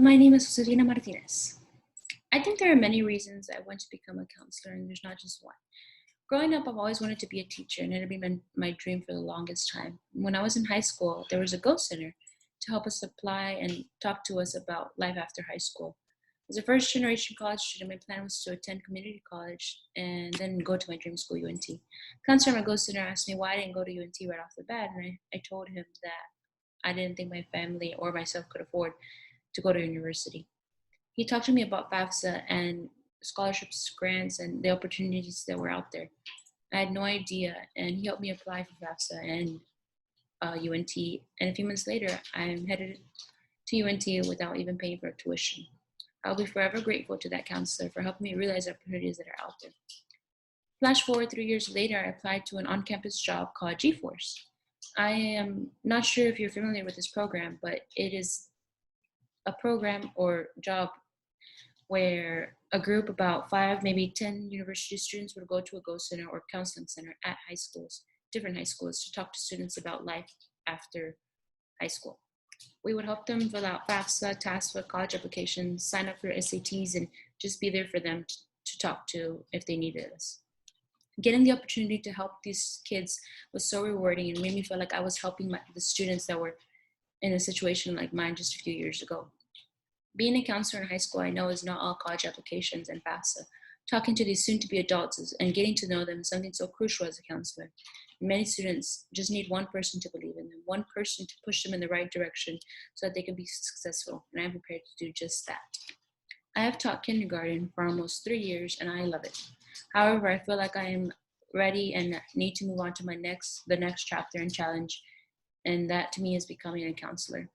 My name is Josefina Martinez. I think there are many reasons I want to become a counselor, and there's not just one. Growing up, I've always wanted to be a teacher, and it had been my dream for the longest time. When I was in high school, there was a Go Center to help us apply and talk to us about life after high school. As a first generation college student, my plan was to attend community college and then go to my dream school, UNT. Counselor at my Go Center asked me why I didn't go to UNT right off the bat, and I told him that I didn't think my family or myself could afford to go to university. He talked to me about FAFSA and scholarships, grants, and the opportunities that were out there. I had no idea, and he helped me apply for FAFSA and UNT. And a few months later, I'm headed to UNT without even paying for tuition. I'll be forever grateful to that counselor for helping me realize the opportunities that are out there. Flash forward 3 years later, I applied to an on campus job called G-Force. I am not sure if you're familiar with this program, but it is a program or job where a group about 5, maybe 10 university students would go to a Go Center or counseling center at high schools, different high schools, to talk to students about life after high school. We would help them fill out FAFSA, TASFA, college applications, sign up for SATs, and just be there for them to talk to if they needed us. Getting the opportunity to help these kids was so rewarding and made me feel like I was helping the students that were in a situation like mine just a few years ago. Being a counselor in high school, I know, is not all college applications and FAFSA. Talking to these soon-to-be adults and getting to know them is something so crucial as a counselor. Many students just need one person to believe in them, one person to push them in the right direction so that they can be successful, and I'm prepared to do just that. I have taught kindergarten for almost 3 years, and I love it. However, I feel like I am ready and need to move on to the next chapter and challenge, and that to me is becoming a counselor.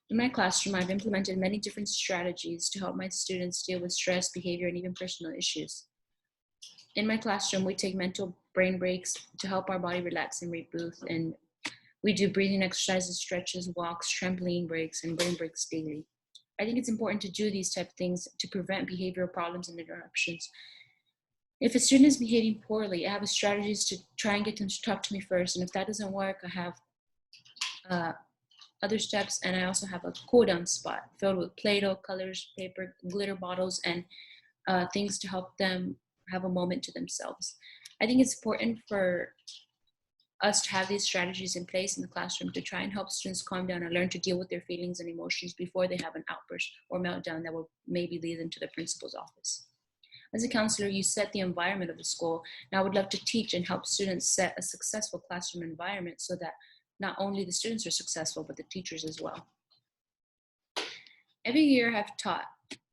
In my classroom, I've implemented many different strategies to help my students deal with stress, behavior, and even personal issues. In my classroom, we take mental brain breaks to help our body relax and reboot, and we do breathing exercises, stretches, walks, trampoline breaks, and brain breaks daily. I think it's important to do these type of things to prevent behavioral problems and interruptions. If a student is behaving poorly, I have strategies to try and get them to talk to me first, and if that doesn't work, I have other steps, and I also have a cool down spot filled with Play-Doh, colors, paper, glitter bottles, and things to help them have a moment to themselves. I think it's important for us to have these strategies in place in the classroom to try and help students calm down and learn to deal with their feelings and emotions before they have an outburst or meltdown that will maybe lead them to the principal's office. As a counselor, you set the environment of the school, and I would love to teach and help students set a successful classroom environment so that not only the students are successful, but the teachers as well. Every year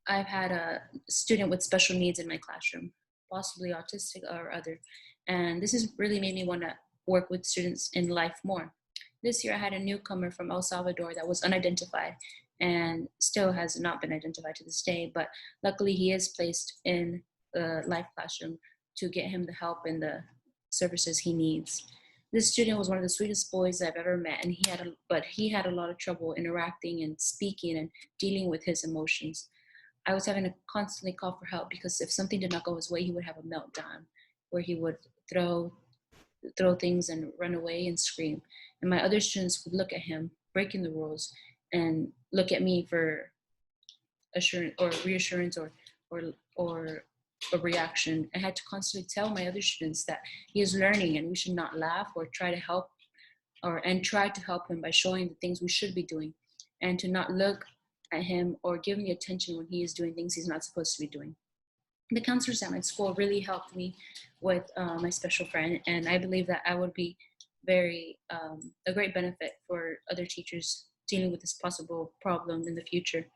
I've had a student with special needs in my classroom, possibly autistic or other, and this has really made me want to work with students in life more. This year I had a newcomer from El Salvador that was unidentified and still has not been identified to this day, but luckily he is placed in the life classroom to get him the help and the services he needs. This student was one of the sweetest boys I've ever met, and he had a lot of trouble interacting and speaking and dealing with his emotions. I was having to constantly call for help because if something did not go his way, he would have a meltdown where he would throw things and run away and scream. And my other students would look at him, breaking the rules, and look at me for assurance or reassurance or a reaction. I had to constantly tell my other students that he is learning and we should not laugh or try to help him by showing the things we should be doing, and to not look at him or give him the attention when he is doing things he's not supposed to be doing. The counselors at my school really helped me with my special friend, and I believe that I would be a great benefit for other teachers dealing with this possible problem in the future.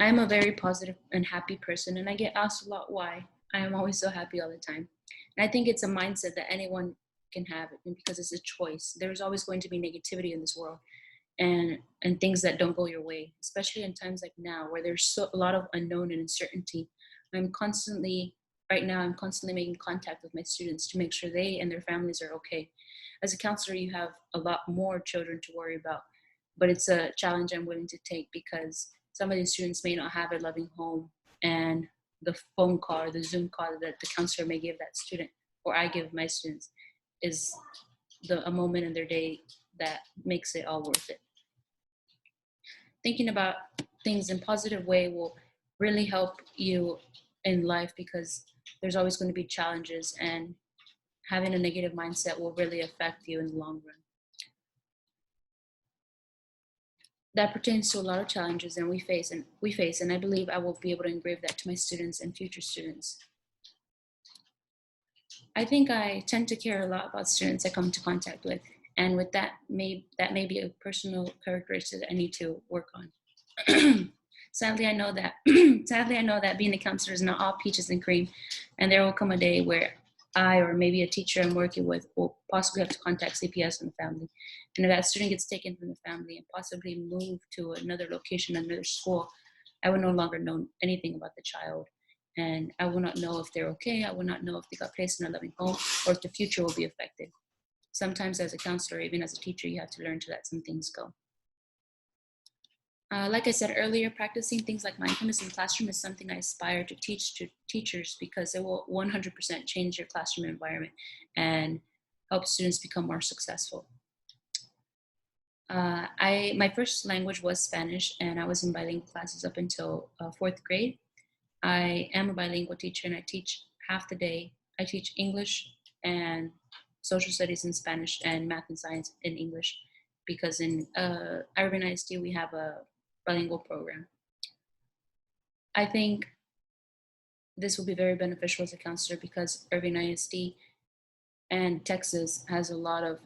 I am a very positive and happy person, and I get asked a lot why. I am always so happy all the time. And I think it's a mindset that anyone can have because it's a choice. There's always going to be negativity in this world and things that don't go your way, especially in times like now where there's a lot of unknown and uncertainty. Right now, I'm constantly making contact with my students to make sure they and their families are okay. As a counselor, you have a lot more children to worry about, but it's a challenge I'm willing to take because some of these students may not have a loving home, and the phone call or the Zoom call that the counselor may give that student or I give my students is a moment in their day that makes it all worth it. thinking about things in a positive way will really help you in life, because there's always going to be challenges, and having a negative mindset will really affect you in the long run. That pertains to a lot of challenges and we face, and I believe I will be able to engrave that to my students and future students. I think I tend to care a lot about students I come into contact with, and with that may be a personal characteristic that I need to work on. Sadly, I know that being a counselor is not all peaches and cream, and there will come a day where I, or maybe a teacher I'm working with, will possibly have to contact CPS and the family. And if that student gets taken from the family and possibly moved to another location, another school, I will no longer know anything about the child. And I will not know if they're okay. I will not know if they got placed in a loving home, or if the future will be affected. Sometimes as a counselor, even as a teacher, you have to learn to let some things go. Like I said earlier, practicing things like mindfulness in the classroom is something I aspire to teach to teachers, because it will 100% change your classroom environment and help students become more successful. My first language was Spanish, and I was in bilingual classes up until fourth grade. I am a bilingual teacher, and I teach half the day. I teach English and social studies in Spanish, and math and science in English, because in Irvine ISD we have a bilingual program. I think this will be very beneficial as a counselor, because Irvine ISD and Texas has a lot of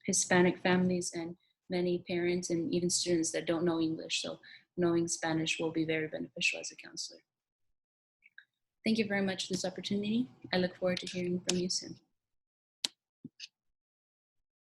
Hispanic families and many parents and even students that don't know English. So knowing Spanish will be very beneficial as a counselor. Thank you very much for this opportunity. I look forward to hearing from you soon.